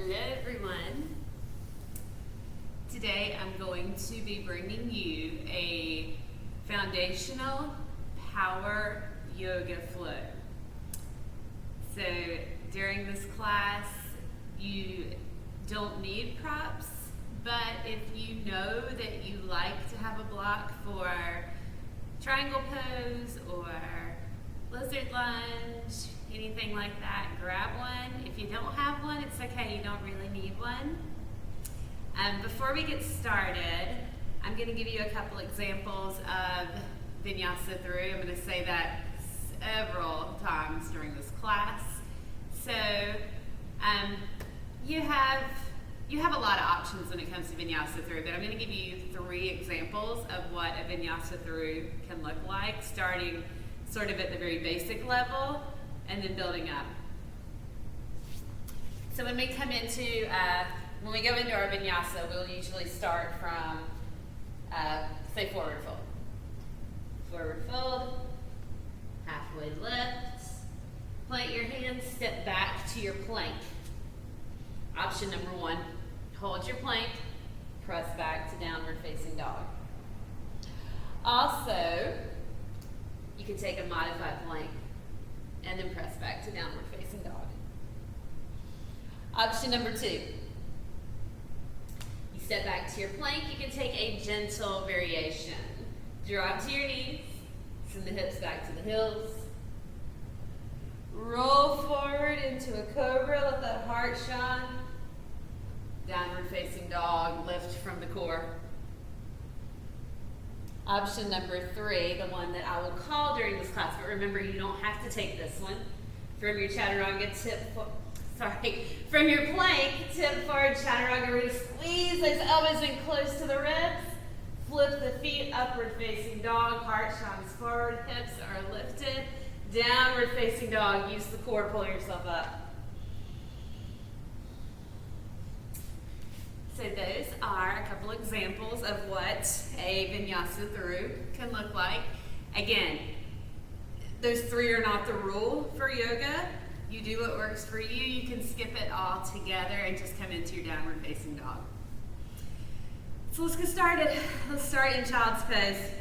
Hello everyone. Today I'm going to be bringing you a foundational power yoga flow. So during this class you don't need props, but if you know that you like to have a block for triangle pose or lizard lunge, anything like that, grab one. If you don't have one, it's okay, you don't really need one. Before we get started, I'm going to give you a couple examples of vinyasa through. I'm going to say that several times during this class. So you have a lot of options when it comes to vinyasa through, but I'm going to give you 3 examples of what a vinyasa through can look like, starting sort of at the very basic level and then building up. So when we go into our vinyasa, we'll usually start from, say, forward fold. Forward fold, halfway lift, plant your hands, step back to your plank. Option number 1, hold your plank, press back to downward facing dog. Also, you can take a modified plank and then press back to downward facing dog. Option number 2, you step back to your plank. You can take a gentle variation. Drop to your knees, send the hips back to the heels. Roll forward into a cobra, let that heart shine. Downward facing dog, lift from the core. Option number 3, the one that I will call during this class, but remember you don't have to take this one. From your chaturanga from your plank, tip forward chaturanga. We're going to squeeze those elbows in close to the ribs. Flip the feet, upward facing dog, heart shines forward, hips are lifted. Downward facing dog, use the core, pull yourself up. So those are a couple examples of what a vinyasa through can look like. Again, those 3 are not the rule for yoga. You do what works for you. You can skip it all together and just come into your downward facing dog. So let's get started. Let's start in child's pose.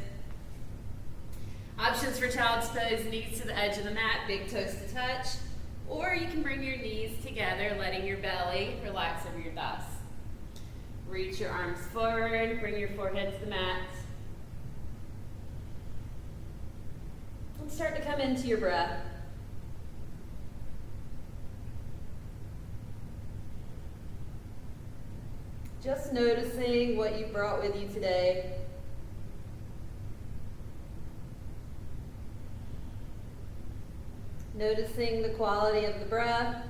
Options for child's pose: knees to the edge of the mat, big toes to touch, or you can bring your knees together, letting your belly relax over your thighs. Reach your arms forward, bring your forehead to the mat. And start to come into your breath. Just noticing what you brought with you today. Noticing the quality of the breath.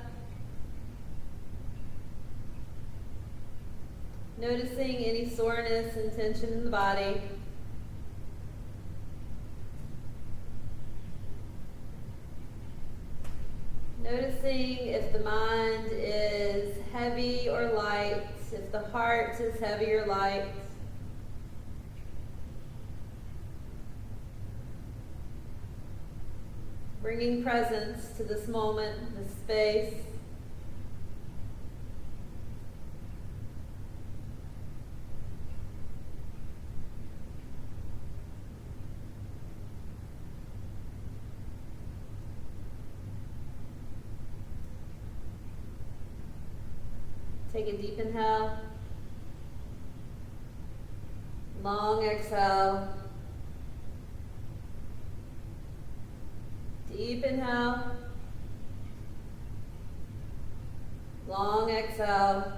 Noticing any soreness and tension in the body. Noticing if the mind is heavy or light, if the heart is heavy or light. Bringing presence to this moment, this space. Take a deep inhale, long exhale, deep inhale, long exhale.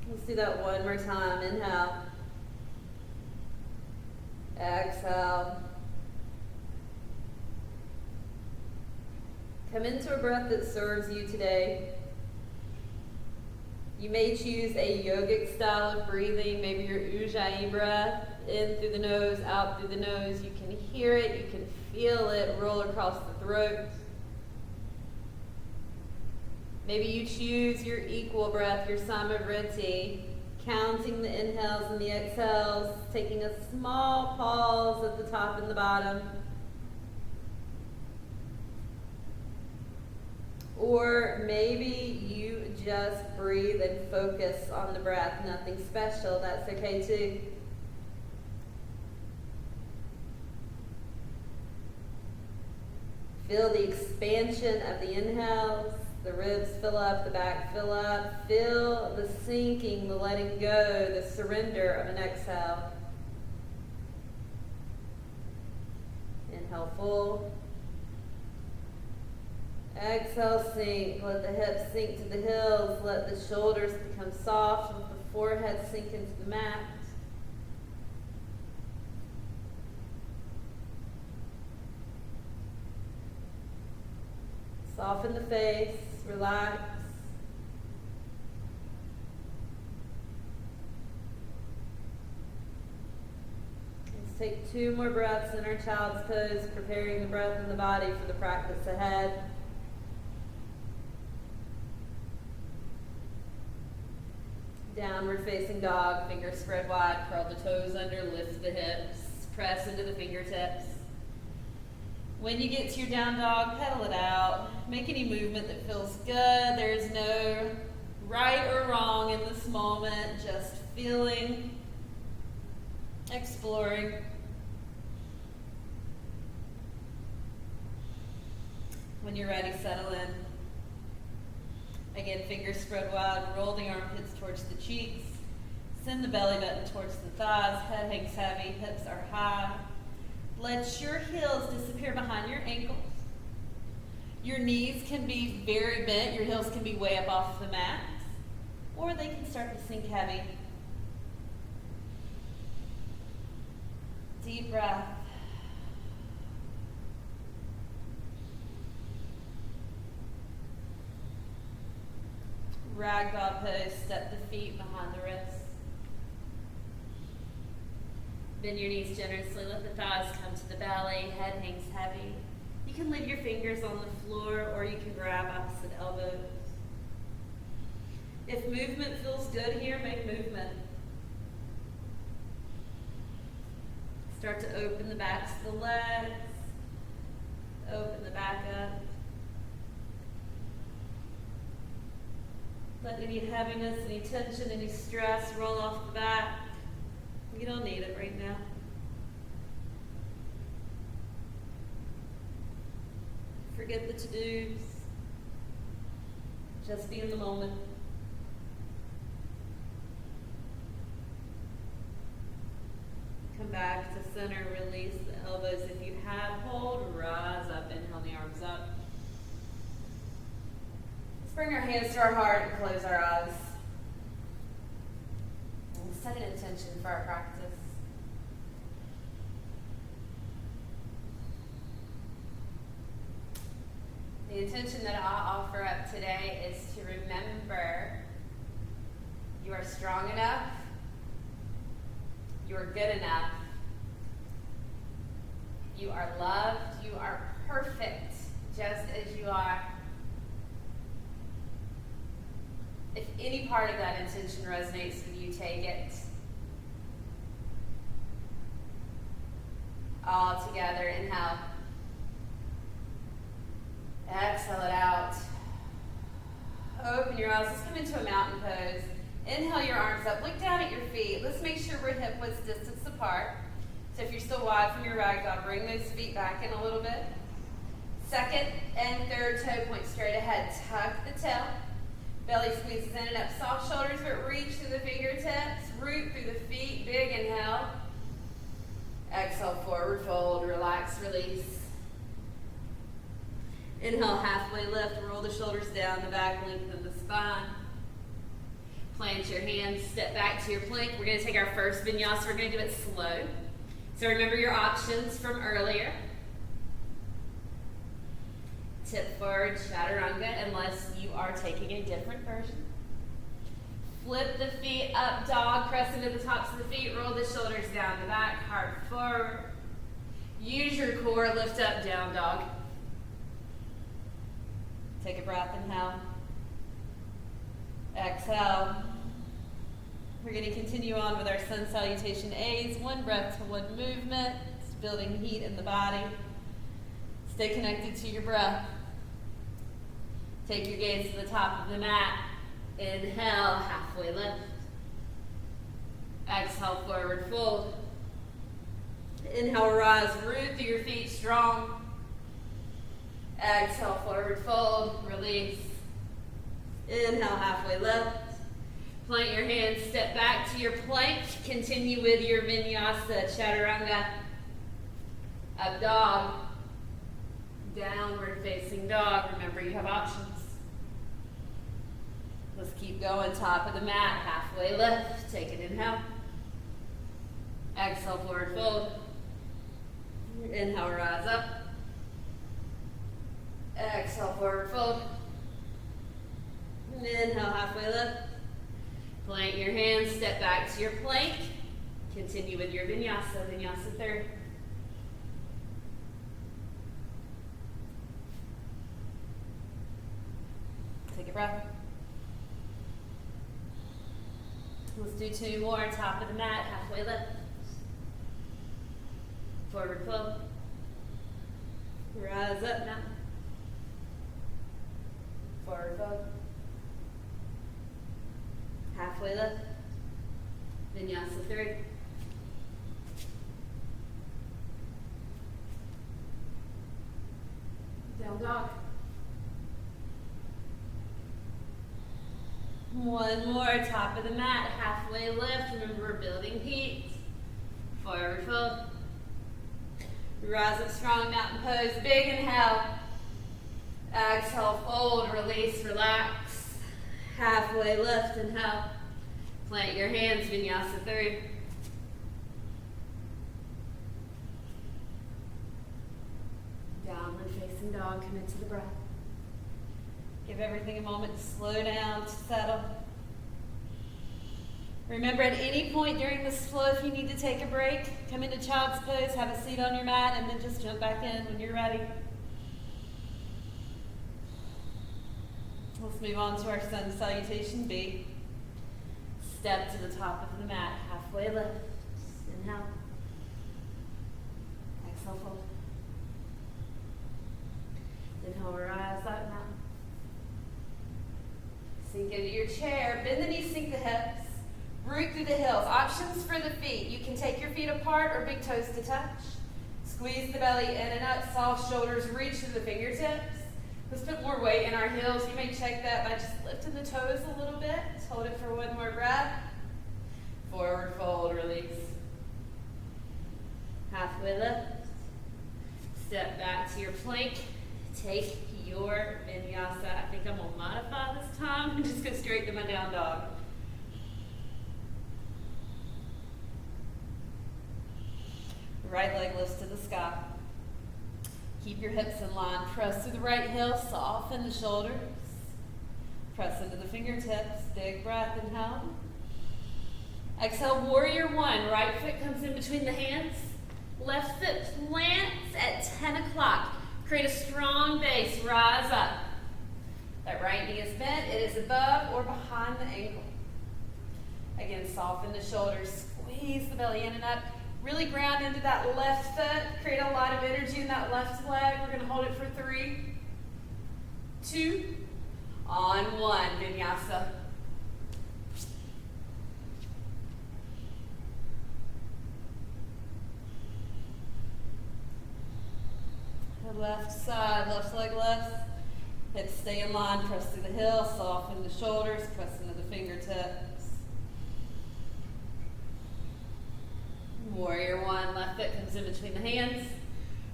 Let's do that one more time. Inhale, exhale. Come into a breath that serves you today. You may choose a yogic style of breathing, maybe your Ujjayi breath, in through the nose, out through the nose. You can hear it, you can feel it roll across the throat. Maybe you choose your equal breath, your Samavriti, counting the inhales and the exhales, taking a small pause at the top and the bottom. Or maybe you just breathe and focus on the breath, nothing special, that's okay too. Feel the expansion of the inhales, the ribs fill up, the back fill up. Feel the sinking, the letting go, the surrender of an exhale. Inhale full. Exhale, sink. Let the hips sink to the heels. Let the shoulders become soft. Let the forehead sink into the mat. Soften the face. Relax. Let's take 2 more breaths in our child's pose, preparing the breath and the body for the practice ahead. Downward facing dog, fingers spread wide, curl the toes under, lift the hips, press into the fingertips. When you get to your down dog, pedal it out. Make any movement that feels good. There's no right or wrong in this moment, just feeling, exploring. When you're ready, settle in. Again, fingers spread wide, roll the armpits towards the cheeks. Send the belly button towards the thighs, head hangs heavy, hips are high. Let your heels disappear behind your ankles. Your knees can be very bent, your heels can be way up off the mat, or they can start to sink heavy. Deep breath. Ragdoll Pose, step the feet behind the wrists. Bend your knees generously, let the thighs come to the belly, head hangs heavy. You can leave your fingers on the floor or you can grab opposite elbows. If movement feels good here, make movement. Start to open the backs of the legs, open the back up. Let any heaviness, any tension, any stress roll off the back. You don't need it right now. Forget the to-dos. Just be in the moment. Come back to center, release the elbows. If you have hold, rise up, inhale the arms up. Let's bring our hands to our heart and close our eyes. And set an intention for our practice. The intention that I'll offer up today is to remember you are strong enough, you are good enough, you are loved, you are perfect just as you are. If any part of that intention resonates with you, take it. All together, inhale. Exhale it out. Open your eyes. Let's come into a mountain pose. Inhale your arms up. Look down at your feet. Let's make sure we're hip width distance apart. So if you're still wide from your ragdoll, bring those feet back in a little bit. Second and third toe point straight ahead. Tuck the tail. Belly squeezes in and up. Soft shoulders, but reach through the fingertips. Root through the feet. Big inhale. Exhale, forward fold. Relax, release. Inhale, halfway lift. Roll the shoulders down the back, lengthen the spine. Plant your hands, step back to your plank. We're going to take our first vinyasa. We're going to do it slow. So remember your options from earlier. Tip forward, chaturanga, unless you are taking a different version. Flip the feet up, dog, press into the tops of the feet, roll the shoulders down the back, heart forward. Use your core, lift up, down dog. Take a breath, inhale. Exhale. We're going to continue on with our Sun Salutation A's. One breath to one movement. It's building heat in the body. Stay connected to your breath. Take your gaze to the top of the mat. Inhale, halfway lift. Exhale, forward fold. Inhale, rise, root through your feet strong. Exhale, forward fold, release. Inhale, halfway lift. Plant your hands, step back to your plank. Continue with your vinyasa, chaturanga. Up dog. Downward facing dog. Remember, you have options. Let's keep going, top of the mat, halfway lift. Take an inhale. Exhale, forward fold. Inhale, rise up. Exhale, forward fold. Inhale, halfway lift. Plant your hands, step back to your plank. Continue with your vinyasa, vinyasa third. Take a breath. Let's do two more, top of the mat, halfway lift. Forward fold. Rise up now. Forward fold. Halfway lift. Vinyasa three. Down dog. One more, top of the mat, halfway lift. Remember, we're building heat. Forward fold. Rise up strong, mountain pose. Big inhale. Exhale, fold, release, relax. Halfway lift, inhale. Plant your hands, vinyasa three. Downward facing dog, come into the breath. Give everything a moment to slow down, to settle. Remember, at any point during this flow, if you need to take a break, come into child's pose, have a seat on your mat, and then just jump back in when you're ready. Let's move on to our sun salutation B. Step to the top of the mat, halfway lift. Inhale. Exhale, fold. Inhale, rise up now. Sink into your chair, bend the knees, sink the hips. Root through the heels. Options for the feet. You can take your feet apart or big toes to touch. Squeeze the belly in and up. Soft shoulders reach to the fingertips. Let's put more weight in our heels. You may check that by just lifting the toes a little bit. Just hold it for one more breath. Forward fold, release. Halfway lift. Step back to your plank. Take your vinyasa. I think I'm going to modify this time and just go straight to my down dog. Right leg lifts to the sky. Keep your hips in line. Press through the right heel. Soften the shoulders. Press into the fingertips. Big breath. Inhale. Exhale. Warrior one. Right foot comes in between the hands. Left foot plants at 10 o'clock. Create a strong base. Rise up. That right knee is bent. It is above or behind the ankle. Again, soften the shoulders. Squeeze the belly in and up. Really ground into that left foot. Create a lot of energy in that left leg. We're going to hold it for 3, 2, on 1. Vinyasa. The left side, left leg left. Hips stay in line. Press through the heel. Soften the shoulders. Press into the fingertips. Warrior one, left foot comes in between the hands.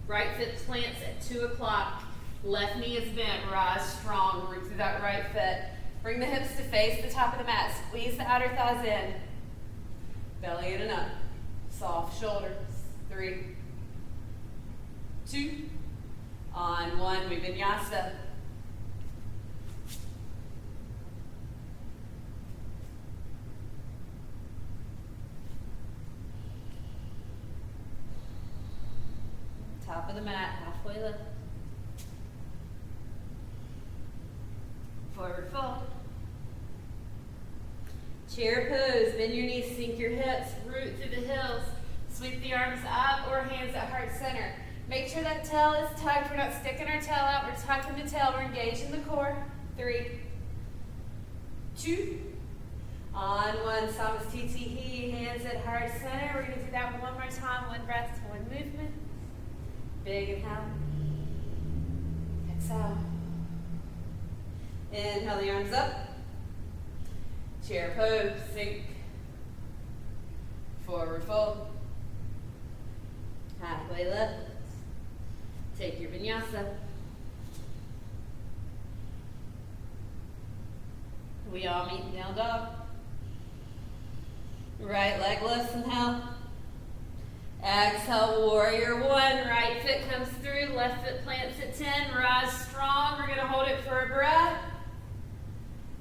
Right foot plants at 2 o'clock. Left knee is bent. Rise strong. Root through that right foot. Bring the hips to face the top of the mat. Squeeze the outer thighs in. Belly in and up. Soft shoulders. 3, 2, on 1. We vinyasa. Top of the mat, halfway lift. Forward fold. Chair pose. Bend your knees, sink your hips, root through the heels. Sweep the arms up or hands at heart center. Make sure that tail is tucked. We're not sticking our tail out. We're tucking the tail. We're engaging the core. 3, 2. On one, Samas TTE, hands at heart center. We're going to do that one more time. One breath, one movement. Big inhale. Exhale. Inhale the arms up. Chair pose, sink. Forward fold. Halfway lift. Take your vinyasa. We all meet in down dog. Right leg lifts, inhale. Exhale, warrior one. Right foot comes through, left foot plants at 10. Rise strong. We're going to hold it for a breath.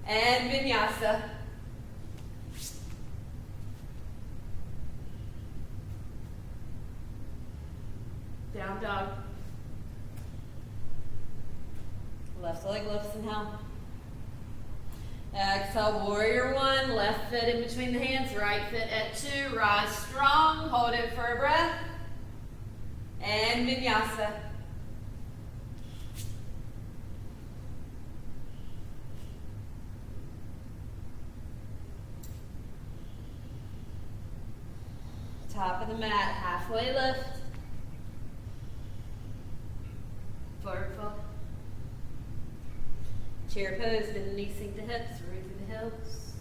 And vinyasa. Down dog. Left leg lifts, inhale. Exhale, warrior one. Left foot in between the hands, right foot at 2. Rise strong, hold it for a breath. And vinyasa. Top of the mat, halfway lift. Forward fold. Chair pose, bend the knees, sink the hips, root through the heels.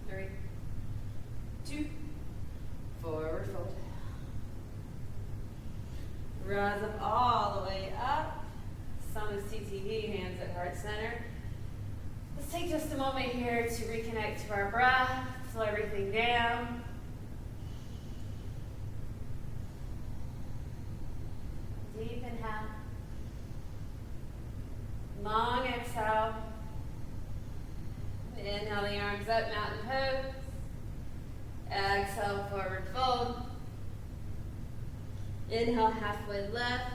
3, 2, forward fold. Rise up all the way up. Samas TTE, hands at heart center. Let's take just a moment here to reconnect to our breath, slow everything down. Deep inhale. Long exhale. Inhale the arms up, mountain pose. Exhale, forward fold. Inhale, halfway left.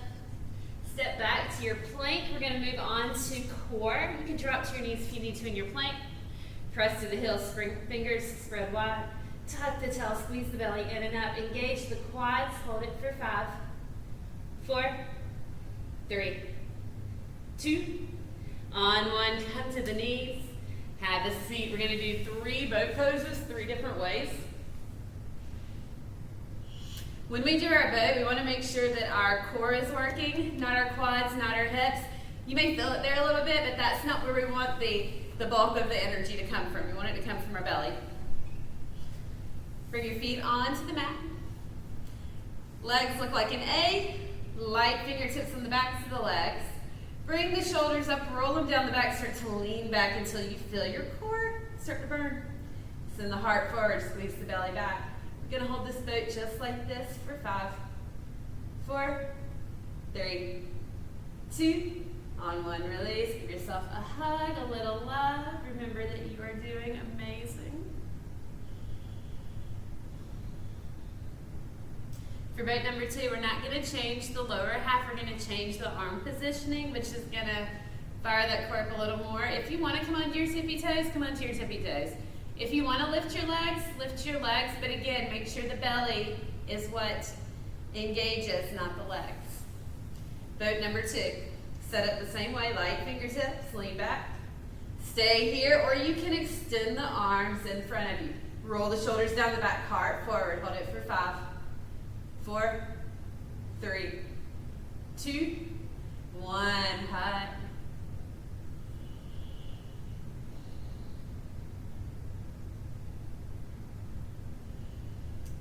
Step back to your plank. We're going to move on to core. You can drop to your knees if you need to in your plank. Press to the heels, spring fingers, spread wide. Tuck the tail, squeeze the belly in and up. Engage the quads, hold it for 5, 4, 3, 2. On one, come to the knees. Have a seat. We're going to do 3 boat poses, 3 different ways. When we do our boat, we want to make sure that our core is working, not our quads, not our hips. You may feel it there a little bit, but that's not where we want the bulk of the energy to come from. We want it to come from our belly. Bring your feet onto the mat. Legs look like an A. Light fingertips on the backs of the legs. Bring the shoulders up, roll them down the back, start to lean back until you feel your core start to burn. Send the heart forward, squeeze the belly back. We're going to hold this boat just like this for 5, 4, 3, 2. On one, release. Give yourself a hug, a little love. Remember that you are doing amazing. For boat number 2, we're not going to change the lower half. We're going to change the arm positioning, which is going to fire that core up a little more. If you want to come onto your tippy toes, come onto your tippy toes. If you want to lift your legs, but again, make sure the belly is what engages, not the legs. Boat number 2, set up the same way, light fingertips, lean back. Stay here, or you can extend the arms in front of you. Roll the shoulders down the back, heart forward, hold it for 5, 4, 3, 2, 1, hug.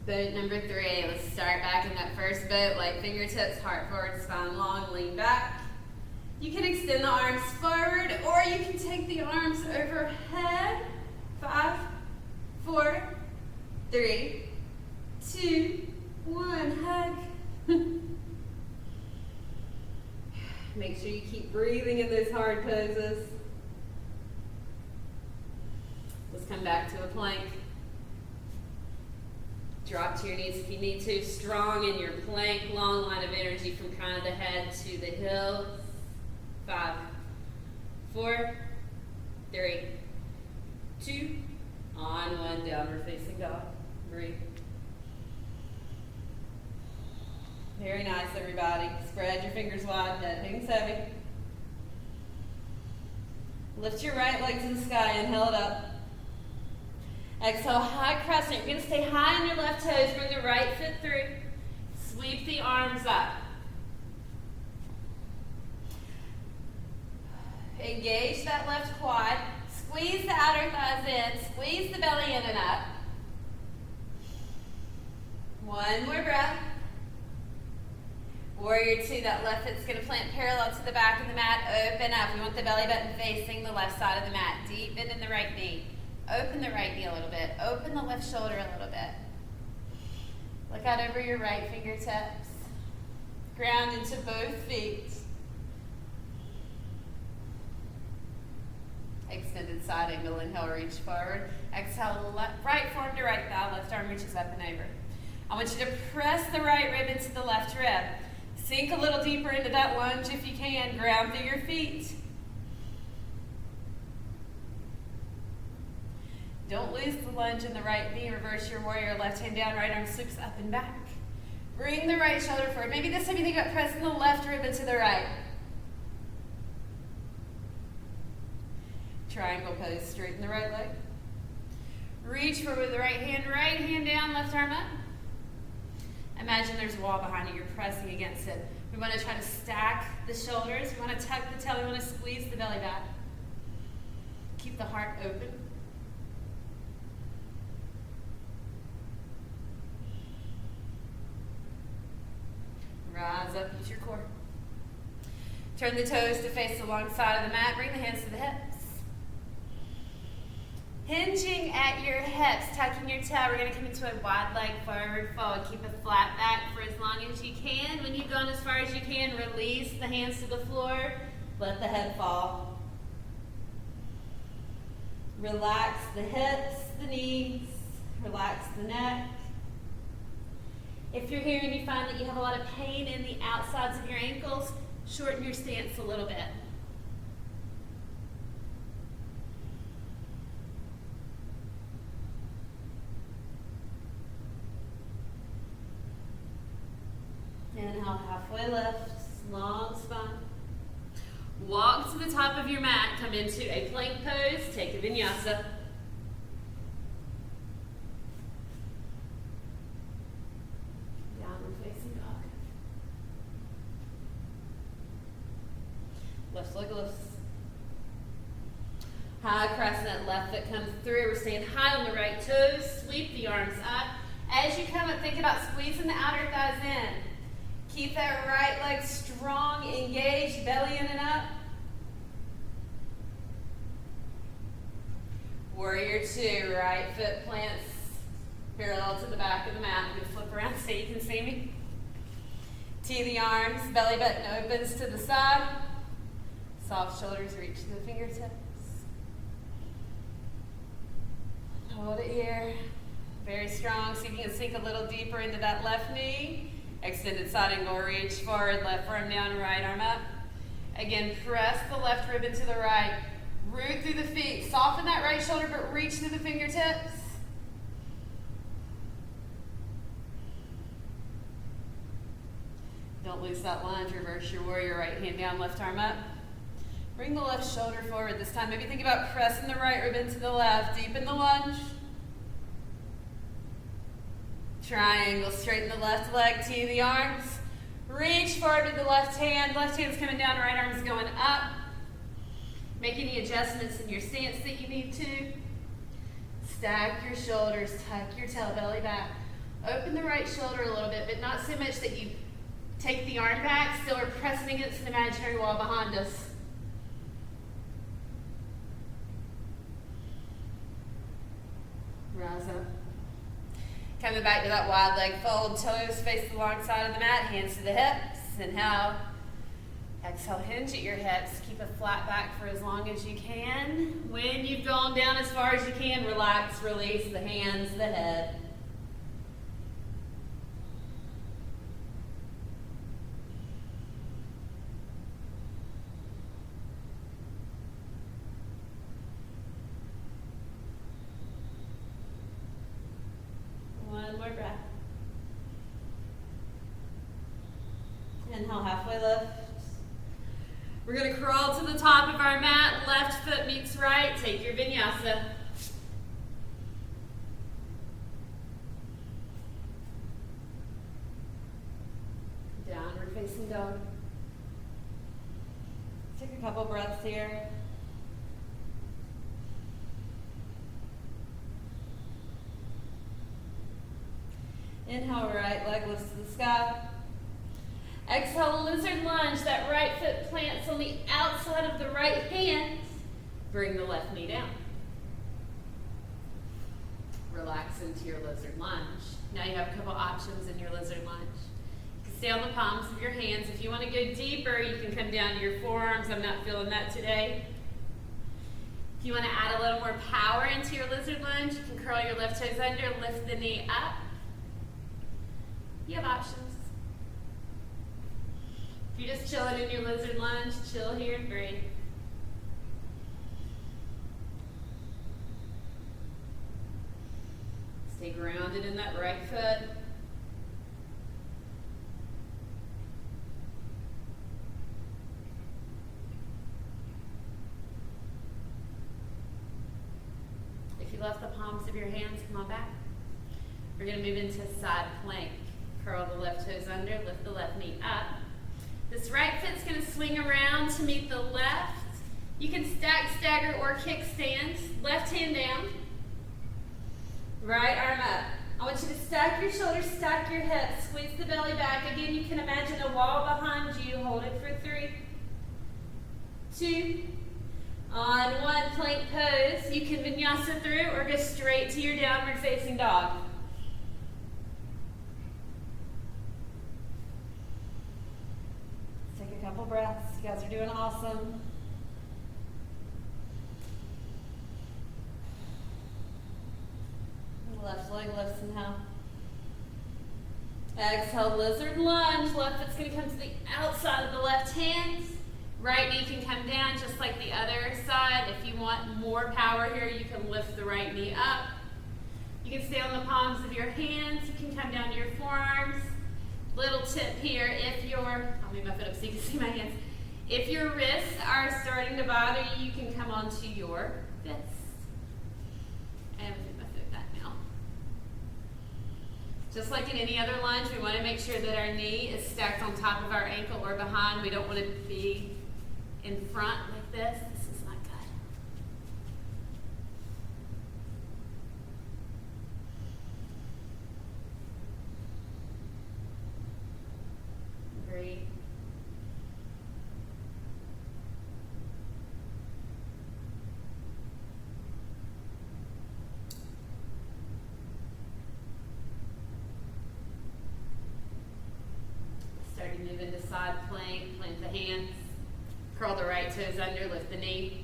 Boat number 3, let's start back in that first boat, light fingertips, heart forward, spine long, lean back. You can extend the arms forward, or you can take the arms overhead. 5, 4, 3, 2, 1, hug. Make sure you keep breathing in those hard poses. Let's come back to a plank. Drop to your knees if you need to. Strong in your plank, long line of energy from crown of the head to the heels. 5, 4, 3, 2. On one, downward facing dog. Breathe. Very nice, everybody. Spread your fingers wide, head hangs heavy. Lift your right leg to the sky, inhale it up. Exhale, high crescent. You're going to stay high on your left toes. Bring the right foot through. Sweep the arms up. Engage that left quad. Squeeze the outer thighs in. Squeeze the belly in and up. One more breath. Warrior two, that left foot's going to plant parallel to the back of the mat. Open up. We want the belly button facing the left side of the mat. Deep bend in the right knee. Open the right knee a little bit. Open the left shoulder a little bit. Look out over your right fingertips. Ground into both feet. Extended side angle. Inhale, reach forward. Exhale, right forearm to right thigh. Left arm reaches up and over. I want you to press the right rib into the left rib. Sink a little deeper into that lunge if you can. Ground through your feet. Don't lose the lunge in the right knee. Reverse your warrior. Left hand down, right arm sweeps up and back. Bring the right shoulder forward. Maybe this time you think about pressing the left rib into the right. Triangle pose. Straighten the right leg. Reach forward with the right hand down, left arm up. Imagine there's a wall behind you. You're pressing against it. We want to try to stack the shoulders. We want to tuck the tail. We want to squeeze the belly back. Keep the heart open. Rise up, use your core. Turn the toes to face the long side of the mat. Bring the hands to the hips. Hinging at your hips, tucking your tail. We're going to come into a wide leg forward fold. Keep a flat back for as long as you can. When you've gone as far as you can, release the hands to the floor. Let the head fall. Relax the hips, the knees. Relax the neck. If you're here and you find that you have a lot of pain in the outsides of your ankles, shorten your stance a little bit. Inhale, halfway lift, long spine. Walk to the top of your mat, come into a plank pose, take a vinyasa. Downward facing dog. Left leg lifts. High crescent, left foot comes through. We're staying high on the right toes. Sweep the arms up. As you come up, think about squeezing the outer thighs in. Keep that right leg strong, engaged, belly in and up. Warrior two, right foot plants parallel to the back of the mat. I'm going to flip around so you can see me. Tee the arms, belly button opens to the side. Soft shoulders reach to the fingertips. Hold it here. Very strong. See if you can sink a little deeper into that left knee. Extended side angle, reach forward, left arm down, right arm up. Again, press the left rib into the right. Root through the feet. Soften that right shoulder, but reach through the fingertips. Don't lose that lunge. Reverse your warrior, right hand down, left arm up. Bring the left shoulder forward this time. Maybe think about pressing the right rib into the left. Deepen the lunge. Triangle, straighten the left leg, tee the arms. Reach forward with the left hand. Left hand's coming down, right arm's going up. Make any adjustments in your stance that you need to. Stack your shoulders, tuck your tail, belly back. Open the right shoulder a little bit, but not so much that you take the arm back. Still we're pressing against an imaginary wall behind us. Rise up. Coming back to that wide leg fold, toes face the long side of the mat, hands to the hips. Inhale. Exhale, hinge at your hips. Keep a flat back for as long as you can. When you've gone down as far as you can, relax, release the hands, the head. One more breath. Inhale, halfway lift. We're going to crawl to the top of our mat. Left foot meets right. Take your vinyasa. Downward facing dog. Take a couple breaths here. Inhale, right leg lifts to the sky. Exhale, lizard lunge. That right foot plants on the outside of the right hand. Bring the left knee down. Relax into your lizard lunge. Now you have a couple options in your lizard lunge. You can stay on the palms of your hands. If you want to go deeper, you can come down to your forearms. I'm not feeling that today. If you want to add a little more power into your lizard lunge, you can curl your left toes under, lift the knee up. You have options. If you're just chilling in your lizard lunge, chill here and breathe. Stay grounded in that right foot. If you left the palms of your hands, come on back. We're going to move into side plank. Curl the left toes under, lift the left knee up. This right foot's going to swing around to meet the left. You can stack, stagger, or kickstand. Left hand down. Right arm up. I want you to stack your shoulders, stack your hips, squeeze the belly back. Again, you can imagine a wall behind you. Hold it for 3, 2, on 1, plank pose. You can vinyasa through or go straight to your downward facing dog. Take a couple breaths. You guys are doing awesome. Left leg lifts, inhale. Exhale, lizard lunge. Left foot's going to come to the outside of the left hand. Right knee can come down just like the other side. If you want more power here, you can lift the right knee up. You can stay on the palms of your hands. You can come down to your forearms. Little tip here, I'll move my foot up so you can see my hands. If your wrists are starting to bother you, you can come onto your fists. And move my foot back now. Just like in any other lunge, we want to make sure that our knee is stacked on top of our ankle or behind. We don't want to be in front like this. This is not good. Breathe. Starting to move into side plank, plant the hands. Curl the right toes under, lift the knee.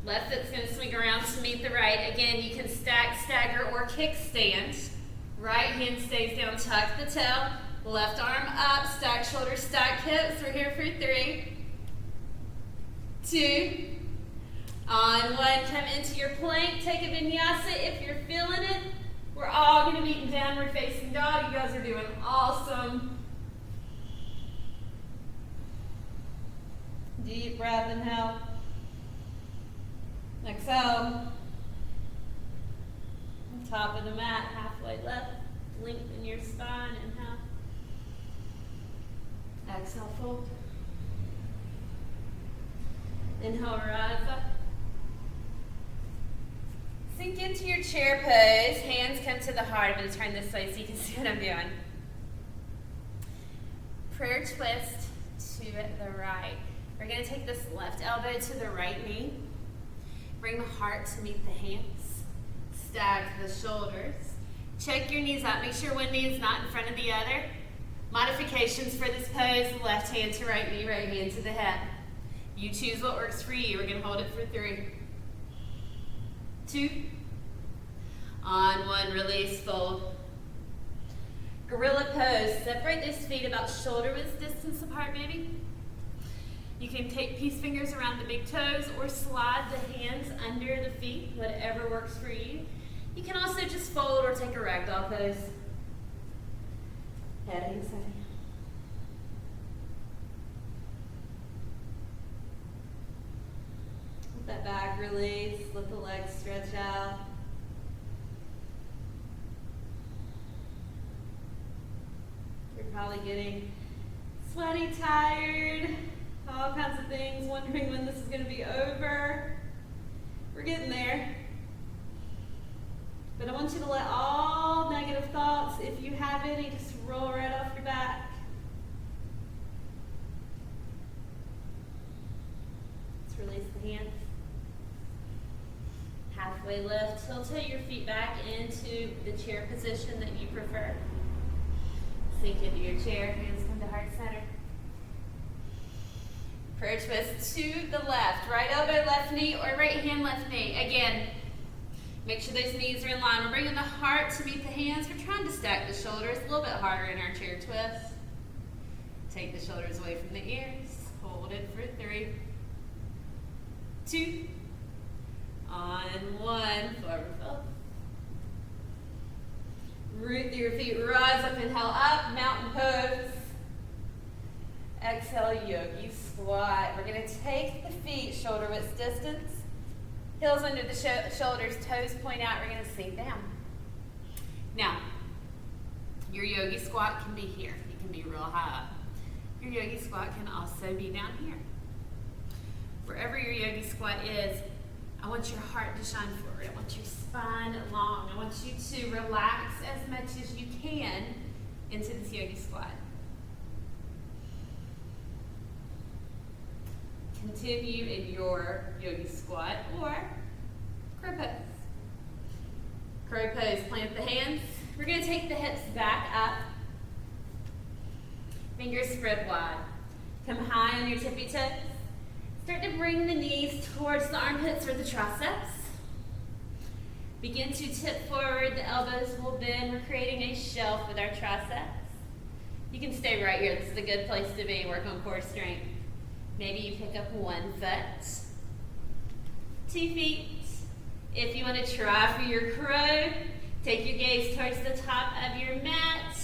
Left foot's going to swing around to meet the right. Again, you can stack, stagger, or kickstand. Right hand stays down, tuck the toe. Left arm up, stack shoulders, stack hips. We're here for 3, 2, on 1. Come into your plank. Take a vinyasa if you're feeling it. We're all going to meet in downward facing dog. You guys are doing awesome. Deep breath, inhale. Exhale. Top of the mat, halfway left. Lengthen your spine, inhale. Exhale, fold. Inhale, rise up. Sink into your chair pose. Hands come to the heart. I'm going to turn this way so you can see what I'm doing. Prayer twist to the right. We're going to take this left elbow to the right knee. Bring the heart to meet the hands. Stack the shoulders. Check your knees out. Make sure one knee is not in front of the other. Modifications for this pose, left hand to right knee, right hand to the head. You choose what works for you. We're going to hold it for 3, 2, on 1, release, fold. Gorilla pose. Separate those feet about shoulder width distance apart, maybe. You can take peace fingers around the big toes or slide the hands under the feet, whatever works for you. You can also just fold or take a ragdoll pose. Head inside. that back release, let the legs stretch out. You're probably getting sweaty, tired, all kinds of things, wondering when this is going to be over. We're getting there. But I want you to let all negative thoughts, if you have any, just roll right off your back. Let's release the hands. Halfway lift. Tilt your feet back into the chair position that you prefer. Sink into your chair. Hands come to heart center. Prayer twist to the left. Right elbow, left knee, or right hand, left knee. Again, make sure those knees are in line. We're bringing the heart to meet the hands. We're trying to stack the shoulders. A little bit harder in our chair twist. Take the shoulders away from the ears. Hold it for 3, 2, on 1. Forward fold. Root through your feet. Rise up, inhale up. Mountain pose. Exhale, Yogi Squat. We're going to take the feet shoulder width distance. Heels under the shoulders, toes point out. We're going to sink down. Now, your Yogi Squat can be here. It can be real high up. Your Yogi Squat can also be down here. Wherever your Yogi Squat is, I want your heart to shine forward. I want your spine long. I want you to relax as much as you can into this Yogi Squat. Continue in your Yogi Squat or Crow Pose. Crow Pose, plant the hands. We're going to take the hips back up. Fingers spread wide. Come high on your tippy toes. Start to bring the knees towards the armpits or the triceps. Begin to tip forward. The elbows will bend. We're creating a shelf with our triceps. You can stay right here. This is a good place to be. Work on core strength. Maybe you pick up 1 foot, 2 feet. If you want to try for your crow, take your gaze towards the top of your mat.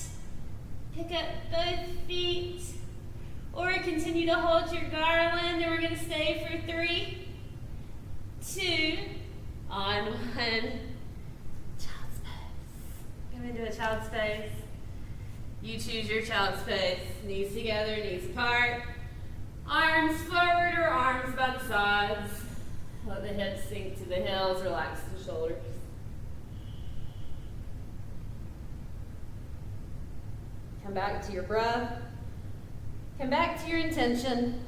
Pick up both feet. Or continue to hold your garland, and we're going to stay for 3, 2, on 1. Child's pose. Come into a child's pose. You choose your child's pose. Knees together, knees apart. Arms forward or arms by the sides. Let the hips sink to the heels, relax the shoulders. Come back to your breath. Come back to your intention.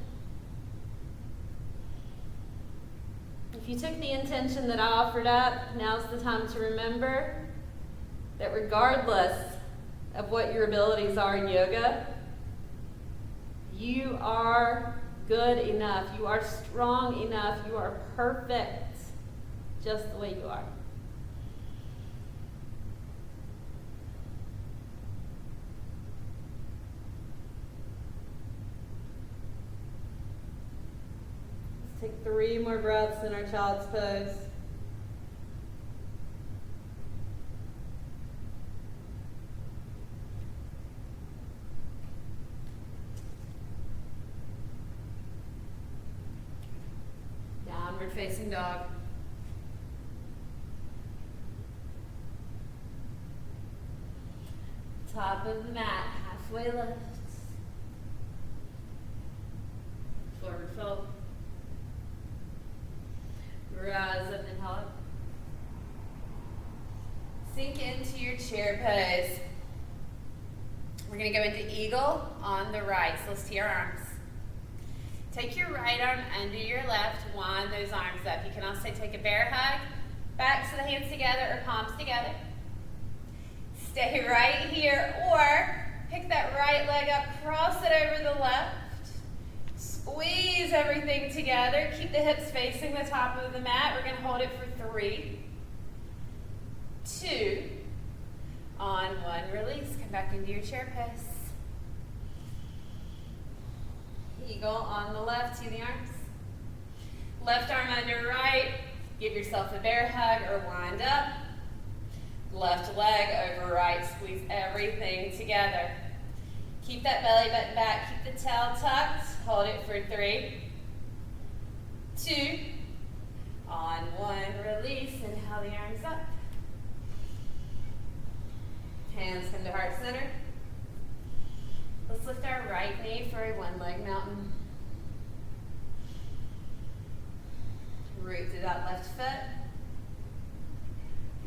If you took the intention that I offered up, now's the time to remember that regardless of what your abilities are in yoga, you are good enough. You are strong enough. You are perfect just the way you are. Let's take 3 more breaths in our child's pose. Downward facing dog. Top of the mat, halfway lift. Forward fold. Rise up and up. Sink into your chair pose. We're going to go into eagle on the right. So let's tee our arms. Take your right arm under your left. Wind those arms up. You can also take a bear hug. Backs of the hands together or palms together. Stay right here, or pick that right leg up, cross it over the left. Squeeze everything together. Keep the hips facing the top of the mat. We're going to hold it for 3, 2, on 1, release. Come back into your chair pose. Eagle on the left, to the arms. Left arm under right. Give yourself a bear hug or wind up. Left leg over right. Squeeze everything together. Keep that belly button back. Keep the tail tucked. Hold it for 3, 2, On one, release, inhale the arms up. Hands come to heart center. Let's lift our right knee for a one-leg mountain. Root through that left foot.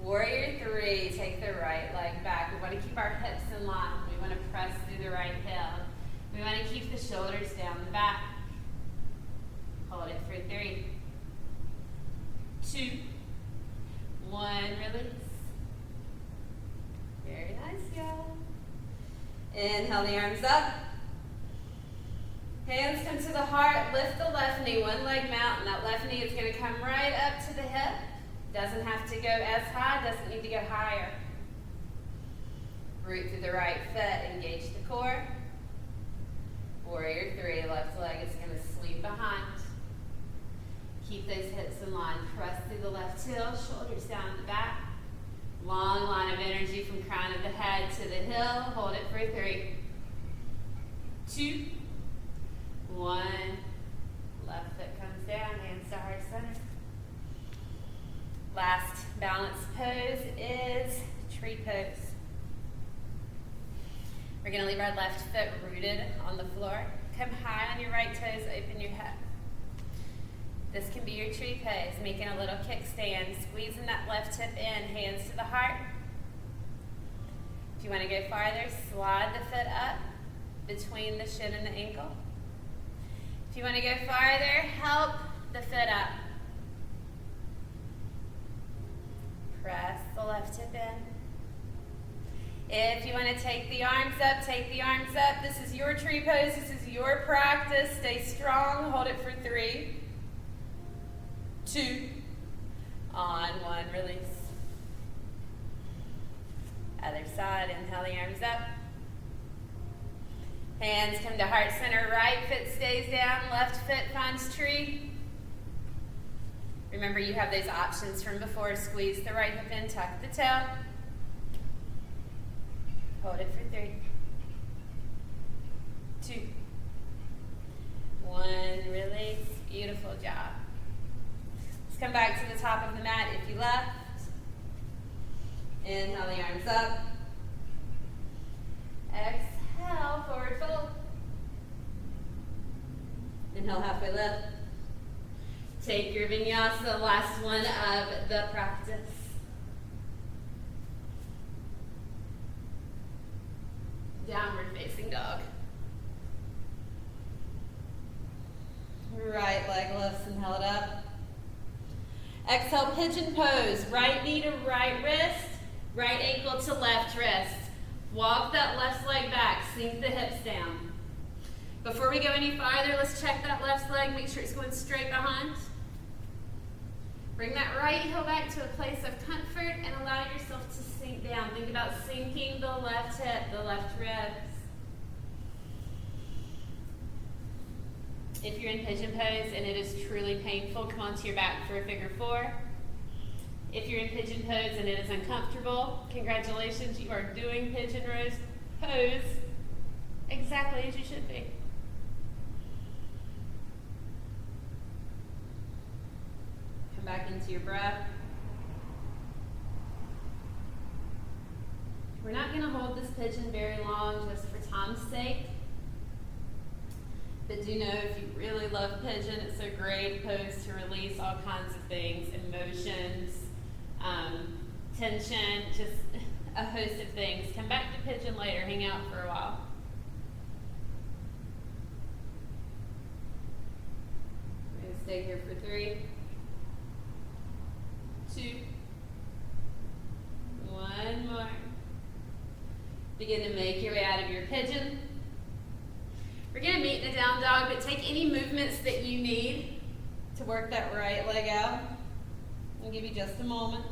Warrior three, take the right leg back. We want to keep our hips in line. We want to press through the right heel. We want to keep the shoulders down the back. Hold it for 3, 2, 1, release. Very nice, y'all. Inhale the arms up. Hands come to the heart. Lift the left knee, one leg mountain. That left knee is going to come right up to the hip. Doesn't have to go as high, doesn't need to go higher. Root through the right foot, engage the core. Warrior three, left leg is going to sweep behind. Keep those hips in line. Press through the left heel, shoulders down the back. Long line of energy from crown of the head to the heel. Hold it for 3, 2, 1. Left foot comes down, hands to heart center. Last balanced pose is tree pose. We're going to leave our left foot rooted on the floor. Come high on your right toes, open your hip. This can be your tree pose, making a little kickstand, squeezing that left hip in, hands to the heart. If you want to go farther, slide the foot up between the shin and the ankle. If you want to go farther, help the foot up. Press the left hip in. If you want to take the arms up, take the arms up. This is your tree pose. This is your practice. Stay strong. Hold it for 3, 2, on 1, release. Other side, inhale the arms up. Hands come to heart center. Right foot stays down. Left foot finds tree. Remember, you have those options from before. Squeeze the right hip in, tuck the toe. Hold it for 3, 2, 1, release. Beautiful job. Let's come back to the top of the mat if you left. Inhale the arms up. Exhale, forward fold. Inhale, halfway lift. Take your vinyasa, last one of the practice. Downward facing dog. Right leg lifts, inhale it up. Exhale, pigeon pose. Right knee to right wrist, right ankle to left wrist. Walk that left leg back, sink the hips down. Before we go any farther, let's check that left leg, make sure it's going straight behind. Bring that right heel back to a place of comfort and allow yourself to sink down. Think about sinking the left hip, the left ribs. If you're in pigeon pose and it is truly painful, come onto your back for a figure 4. If you're in pigeon pose and it is uncomfortable, congratulations, you are doing pigeon pose exactly as you should be. Come back into your breath. We're not going to hold this pigeon very long just for time's sake. But do know if you really love pigeon, it's a great pose to release all kinds of things, emotions, tension, just a host of things. Come back to pigeon later, hang out for a while. We're going to stay here for 3, 2, 1 more. Begin to make your way out of your pigeon. We're going to meet in a down dog, but take any movements that you need to work that right leg out. I'll give you just a moment.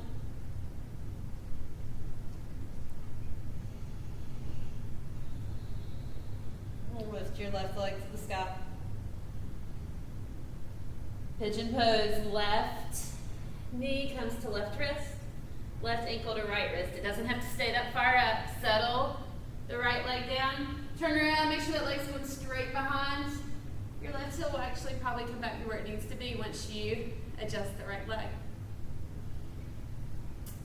Lift your left leg to the sky. Pigeon pose, left knee comes to left wrist, left ankle to right wrist. It doesn't have to stay that far up. Settle the right leg down. Turn around, make sure that leg's going straight behind. Your left heel will actually probably come back to where it needs to be once you adjust the right leg.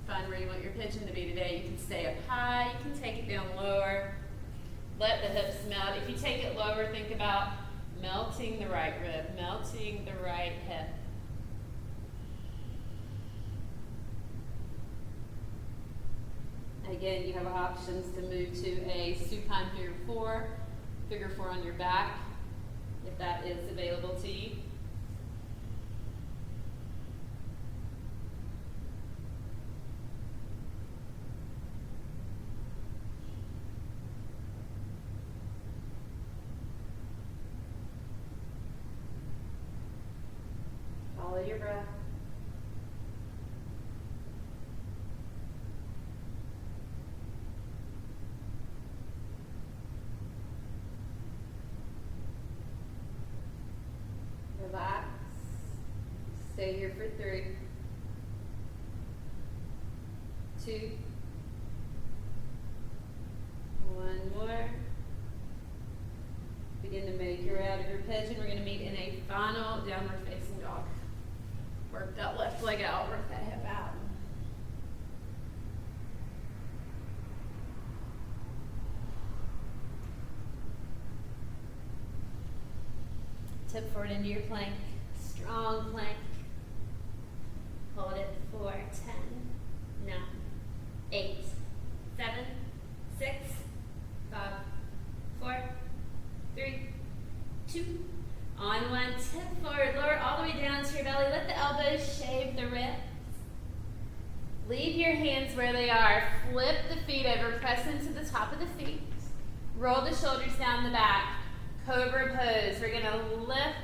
Find where you want your pigeon to be today. You can stay up high, you can take it down lower. Let the hips melt. If you take it lower, think about melting the right rib, melting the right hip. Again, you have options to move to a supine figure four on your back, if that is available to you. Follow your breath. Relax. Stay here for 3, 2, 1 more. Begin to make your way out of your pigeon. We're going to meet in a final downward facing dog. Work that left leg out, work that hip out. Tip forward into your plank, strong plank. Hold it for 10, 9, 8, 7, 6, 5, 4, 3, 2. On one, tip forward, lower all the way down to your belly. Let the elbows shave the ribs. Leave your hands where they are. Flip the feet over, press into the top of the feet. Roll the shoulders down the back. Cobra Pose. We're going to lift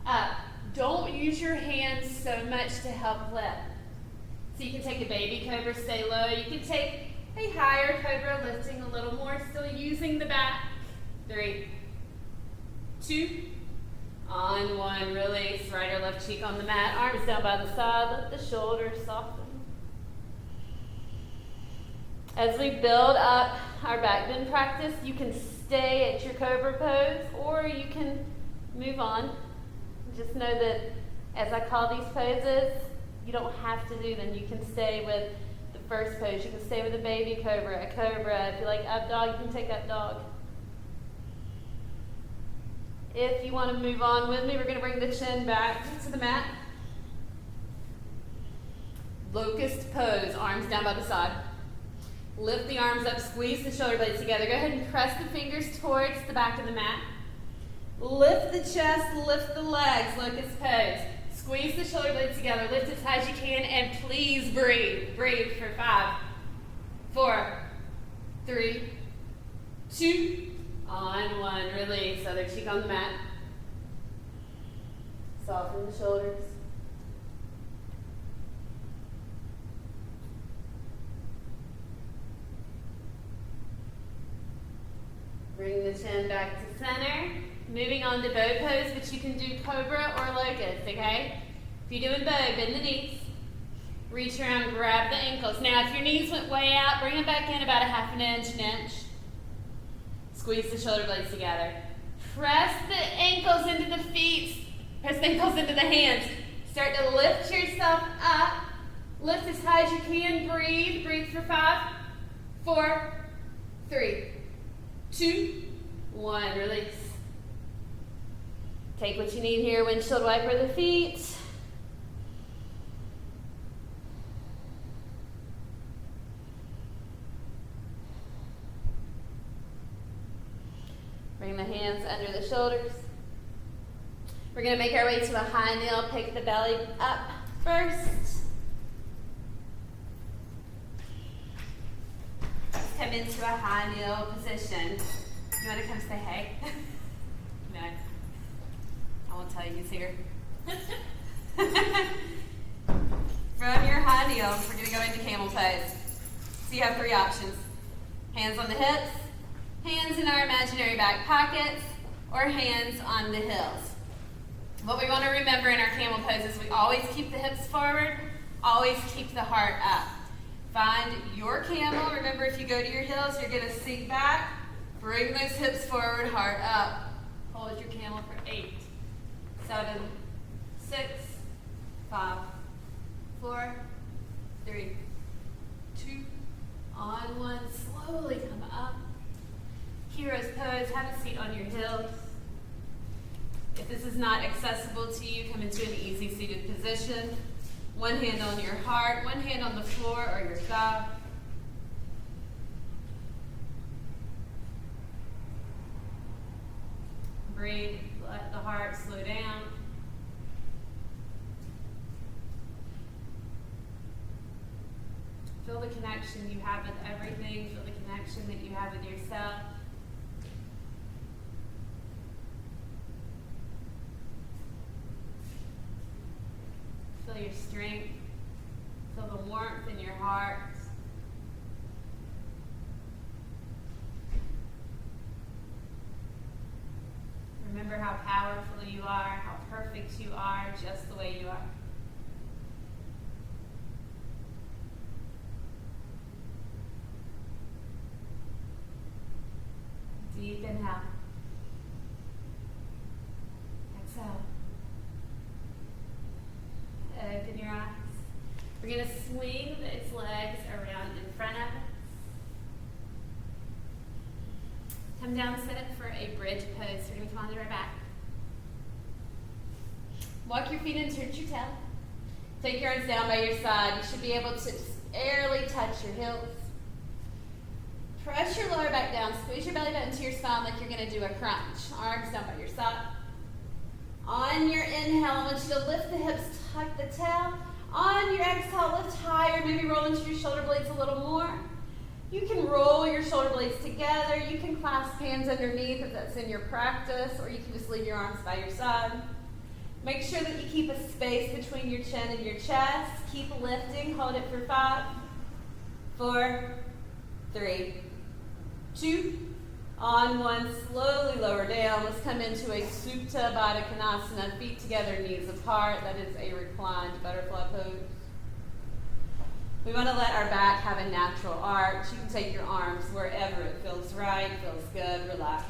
up. Don't use your hands so much to help lift. So you can take a baby cobra, stay low. You can take a higher cobra, lifting a little more, still using the back. 3, 2, on one, release. Right or left cheek on the mat. Arms down by the side. Let the shoulders soften. As we build up our back bend practice, you can stay at your Cobra Pose or you can move on. Just know that as I call these poses, you don't have to do them. You can stay with the first pose. You can stay with a baby cobra, a cobra. If you like up dog, you can take up dog. If you want to move on with me, we're going to bring the chin back to the mat. Locust Pose, arms down by the side. Lift the arms up, squeeze the shoulder blades together. Go ahead and press the fingers towards the back of the mat. Lift the chest, lift the legs, Locust Pose. Squeeze the shoulder blades together, lift as high as you can, and please breathe. Breathe for 5, 4, 3, 2, on one. Release, other cheek on the mat. Soften the shoulders. Bring the chin back to center. Moving on to bow pose, but you can do cobra or locust, okay? If you're doing bow, bend the knees. Reach around, grab the ankles. Now, if your knees went way out, bring them back in about a half an inch, an inch. Squeeze the shoulder blades together. Press the ankles into the feet. Press the ankles into the hands. Start to lift yourself up. Lift as high as you can. Breathe. Breathe for 5, 4, 3, 2, 1. Release. Take what you need here. Windshield wiper the feet. Bring the hands under the shoulders. We're going to make our way to a high kneel. Pick the belly up first. Let's come into a high kneel position. You want to come say hey? No. I won't tell you who's here. From your high kneel, we're going to go into camel pose. So you have 3 options. Hands on the hips, hands in our imaginary back pockets, or hands on the heels. What we want to remember in our camel pose is we always keep the hips forward, always keep the heart up. Find your camel. Remember, if you go to your heels, you're going to sink back. Bring those hips forward, heart up. Hold your camel for 8, 7, 6, 5, 4, 3, accessible to you, come into an easy seated position. One hand on your heart, one hand on the floor or your thigh. Breathe, let the heart slow down. Feel the connection you have with everything. Feel the connection that you have with yourself. Feel your strength. Feel the warmth in your heart. Remember how powerful you are, how perfect you are, just the way you are. Deep inhale. Exhale. Open your eyes. We're going to swing its legs around in front of us. Come down, sit for a bridge pose. We're going to come on the right back. Walk your feet in towards your tail. Take your arms down by your side. You should be able to just airily touch your heels. Press your lower back down. Squeeze your belly button to your spine like you're going to do a crunch. Arms down by your side. On your inhale, I want you to lift the hips, tuck the tail. On your exhale, lift higher. Maybe roll into your shoulder blades a little more. You can roll your shoulder blades together. You can clasp hands underneath if that's in your practice, or you can just leave your arms by your side. Make sure that you keep a space between your chin and your chest. Keep lifting. Hold it for 5, 4, 3, 2, on 1. Slowly lower down. Let's come into a Supta Baddha Konasana. Feet together, knees apart. That is a reclined butterfly pose. We want to let our back have a natural arch. You can take your arms wherever it feels right, feels good, relax.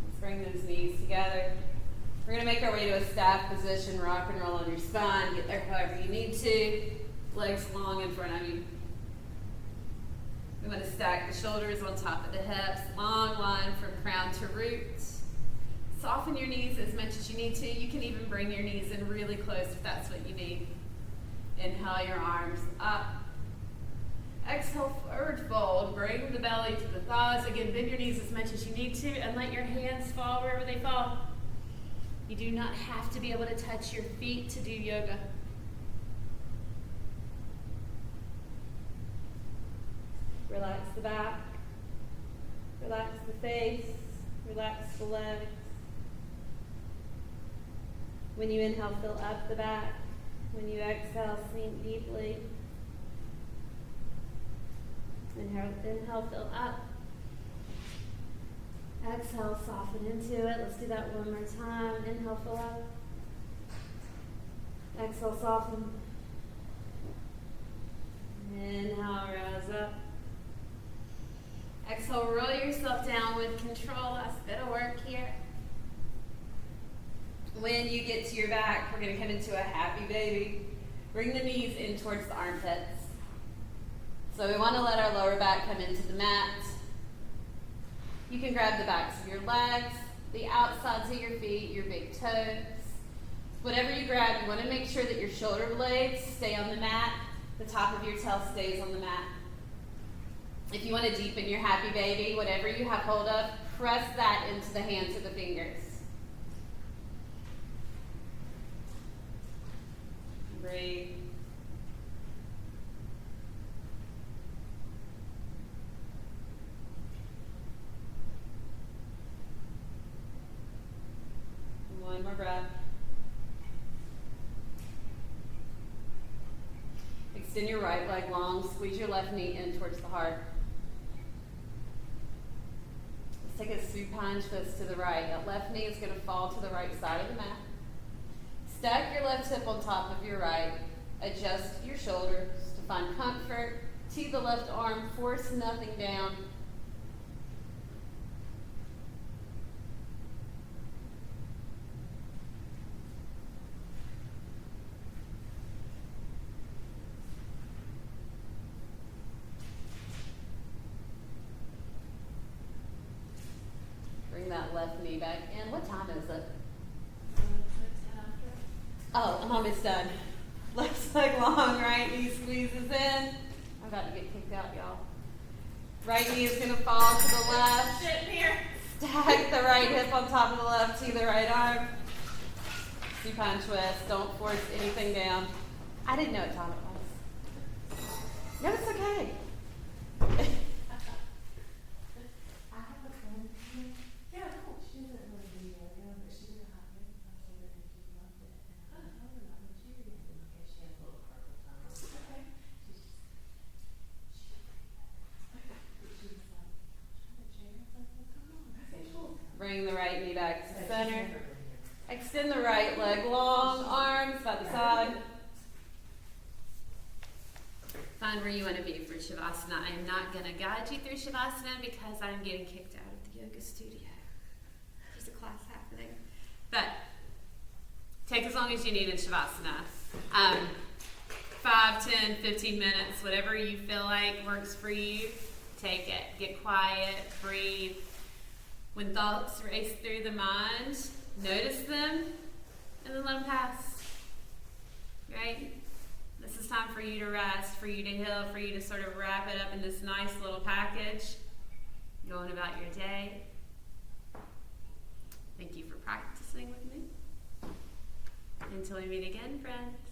Let's bring those knees together. We're going to make our way to a staff position, rock and roll on your spine. Get there however you need to. Legs long in front of you. We want to stack the shoulders on top of the hips. Long line from crown to root. Soften your knees as much as you need to. You can even bring your knees in really close if that's what you need. Inhale your arms up. Exhale, forward fold. Bring the belly to the thighs. Again, bend your knees as much as you need to and let your hands fall wherever they fall. You do not have to be able to touch your feet to do yoga. Relax the back. Relax the face. Relax the legs. When you inhale, fill up the back. When you exhale, sink deeply. Inhale, fill up. Exhale, soften into it. Let's do that one more time. Inhale, fill up. Exhale, soften. Inhale, rise up. Exhale, roll yourself down with control. Last bit of work here. When you get to your back, we're going to come into a happy baby. Bring the knees in towards the armpits. So we want to let our lower back come into the mat. You can grab the backs of your legs, the outsides of your feet, your big toes. Whatever you grab, you want to make sure that your shoulder blades stay on the mat. The top of your tail stays on the mat. If you want to deepen your happy baby, whatever you have hold of, press that into the hands of the fingers. Breathe. One more breath. Extend your right leg long. Squeeze your left knee in towards the heart. Let's take a supine twist to the right. That left knee is going to fall to the right side of the mat. Stack your left hip on top of your right. Adjust your shoulders to find comfort. Tee the left arm. Force nothing down. that left knee back in. What time is it? Oh, I'm almost done. Left leg long, right knee squeezes in. I'm about to get kicked out, y'all. Right knee is going to fall to the left. Sit here. Stack the right hip on top of the left, to the right arm. Supine twist. Don't force anything down. I didn't know what time it was. No, it's okay. Bring the right knee back to center. Extend the right leg long, arms by the side. Find where you want to be for Shavasana. I'm not going to guide you through Shavasana because I'm getting kicked out of the yoga studio. There's a class happening. But take as long as you need in Shavasana. 5, 10, 15 minutes, whatever you feel like works for you, take it. Get quiet, breathe. When thoughts race through the mind, notice them and then let them pass. Right? This is time for you to rest, for you to heal, for you to sort of wrap it up in this nice little package. Going about your day. Thank you for practicing with me. Until we meet again, friends.